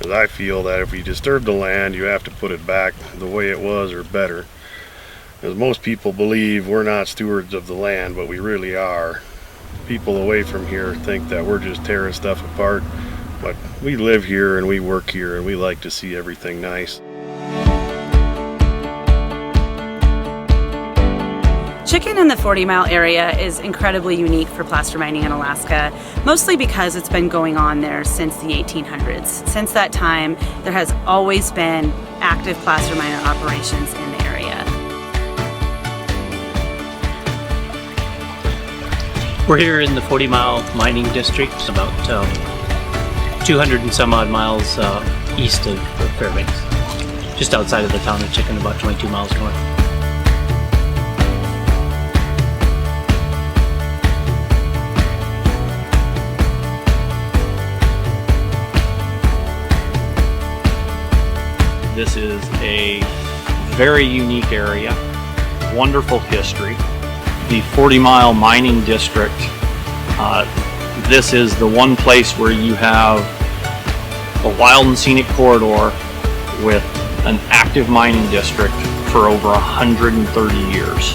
Because I feel that if you disturb the land, you have to put it back the way it was or better. Because most people believe we're not stewards of the land, but we really are. People away from here think that we're just tearing stuff apart, but we live here and we work here and we like to see everything nice. Chicken in the Fortymile area is incredibly unique for placer mining in Alaska, mostly because it's been going on there since the 1800s. Since that time, there has always been active placer miner operations in the area. We're here in the Fortymile mining district, about 200 and some odd miles east of Fairbanks, just outside of the town of Chicken, about 22 miles north. This is a very unique area, wonderful history. The Fortymile mining district, this is the one place where you have a wild and scenic corridor with an active mining district for over 130 years.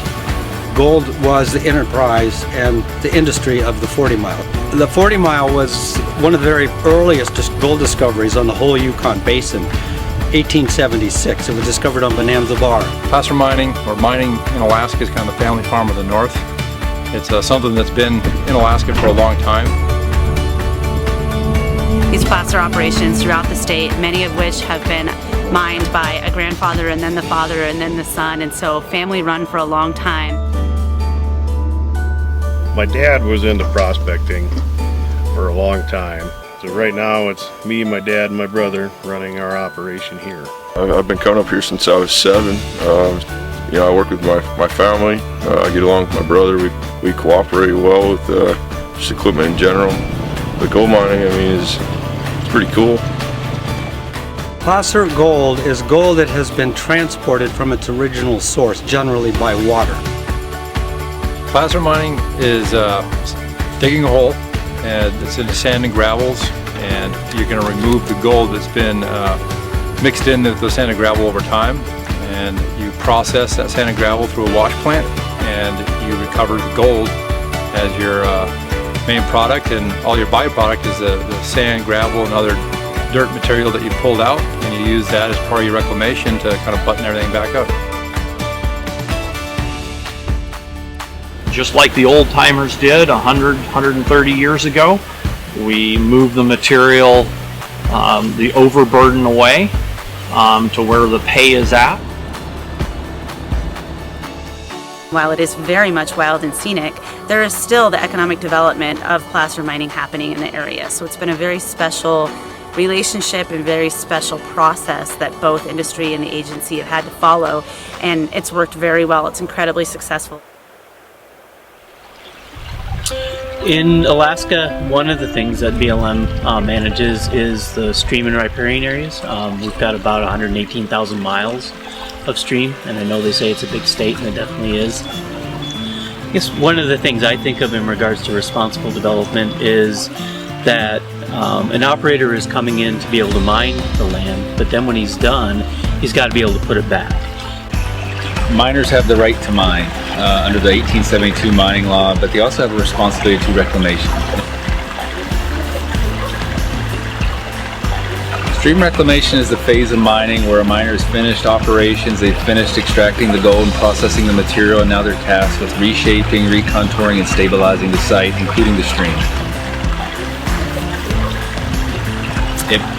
Gold was the enterprise and the industry of the Fortymile. The Fortymile was one of the very earliest gold discoveries on the whole Yukon Basin. 1876. It was discovered on Bonanza Bar. Placer mining, or mining in Alaska, is kind of the family farm of the North. It's something that's been in Alaska for a long time. These placer operations throughout the state, many of which have been mined by a grandfather and then the father and then the son, and so family run for a long time. My dad was into prospecting for a long time. So right now it's me, my dad, and my brother running our operation here. I've been coming up here since I was 7. I work with my family. I get along with my brother. We cooperate well with just equipment in general. But gold mining, I mean, it's pretty cool. Placer gold is gold that has been transported from its original source, generally by water. Placer mining is digging a hole, and it's in the sand and gravels, and you're going to remove the gold that's been mixed in with the sand and gravel over time, and you process that sand and gravel through a wash plant, and you recover the gold as your main product, and all your byproduct is the sand, gravel, and other dirt material that you pulled out, and you use that as part of your reclamation to kind of button everything back up. Just like the old timers did 130 years ago, we moved the material, the overburden away to where the pay is at. While it is very much wild and scenic, there is still the economic development of placer mining happening in the area. So it's been a very special relationship and very special process that both industry and the agency have had to follow, and it's worked very well. It's incredibly successful. In Alaska, one of the things that BLM manages is the stream and riparian areas. We've got about 118,000 miles of stream, and I know they say it's a big state, and it definitely is. I guess one of the things I think of in regards to responsible development is that an operator is coming in to be able to mine the land, but then when he's done, he's got to be able to put it back. Miners have the right to mine under the 1872 mining law, but they also have a responsibility to reclamation. Stream reclamation is the phase of mining where a miner has finished operations, they've finished extracting the gold and processing the material, and now they're tasked with reshaping, recontouring, and stabilizing the site, including the stream.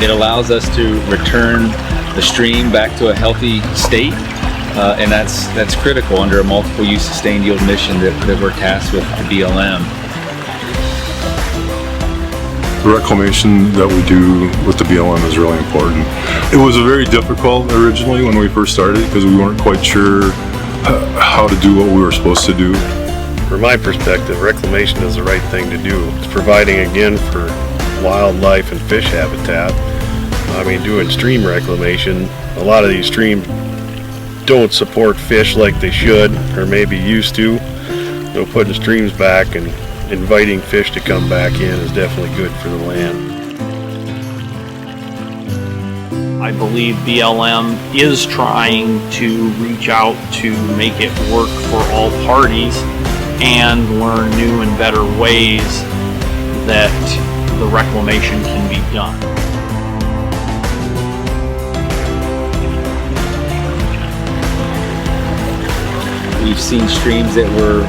It allows us to return the stream back to a healthy state. And that's critical under a multiple use sustained yield mission that we're tasked with the BLM. The reclamation that we do with the BLM is really important. It was very difficult originally when we first started because we weren't quite sure how to do what we were supposed to do. From my perspective, reclamation is the right thing to do. It's providing again for wildlife and fish habitat. I mean, doing stream reclamation, a lot of these streams don't support fish like they should or maybe used to. So putting streams back and inviting fish to come back in is definitely good for the land. I believe BLM is trying to reach out to make it work for all parties and learn new and better ways that the reclamation can be done. We've seen streams that were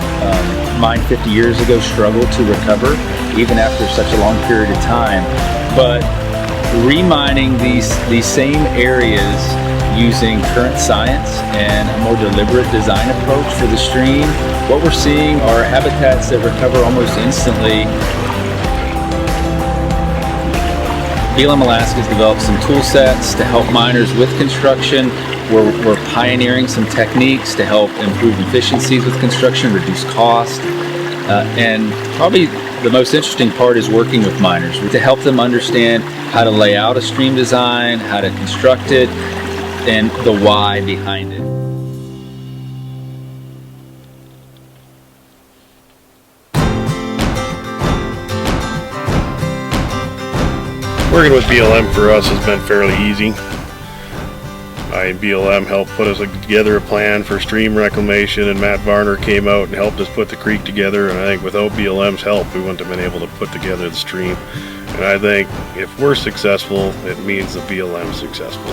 mined 50 years ago struggle to recover even after such a long period of time. But remining these same areas using current science and a more deliberate design approach for the stream, what we're seeing are habitats that recover almost instantly. BLM Alaska has developed some tool sets to help miners with construction. We're pioneering some techniques to help improve efficiencies with construction, reduce cost, and probably the most interesting part is working with miners to help them understand how to lay out a stream design, how to construct it, and the why behind it. Working with BLM for us has been fairly easy. BLM helped put us together a plan for stream reclamation, and Matt Varner came out and helped us put the creek together, and I think without BLM's help we wouldn't have been able to put together the stream. And I think if we're successful, it means the BLM's successful.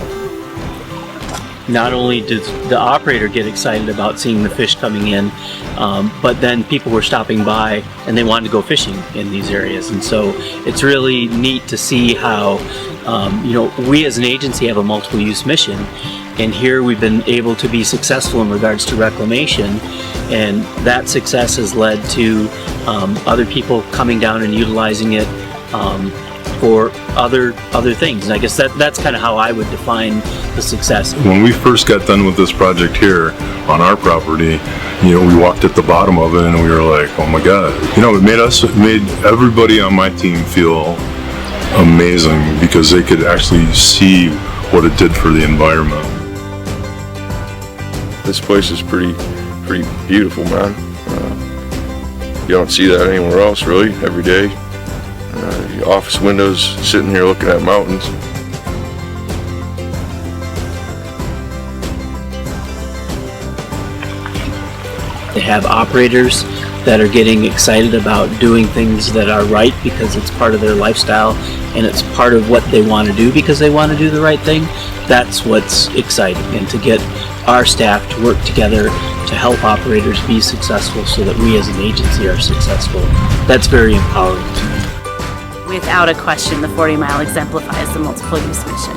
Not only did the operator get excited about seeing the fish coming in, but then people were stopping by and they wanted to go fishing in these areas. And so it's really neat to see how, we as an agency have a multiple use mission, and here we've been able to be successful in regards to reclamation, and that success has led to other people coming down and utilizing it for other things. And I guess that's kind of how I would define the success. When we first got done with this project here on our property, we walked at the bottom of it and we were like, oh my God. It made everybody on my team feel amazing because they could actually see what it did for the environment. This place is pretty beautiful, man. You don't see that anywhere else really every day. The office windows, sitting here looking at mountains. They have operators that are getting excited about doing things that are right because it's part of their lifestyle and it's part of what they want to do because they want to do the right thing. That's what's exciting, and to get our staff to work together to help operators be successful so that we as an agency are successful, that's very empowering to me. Without a question, the Fortymile exemplifies the multiple use mission.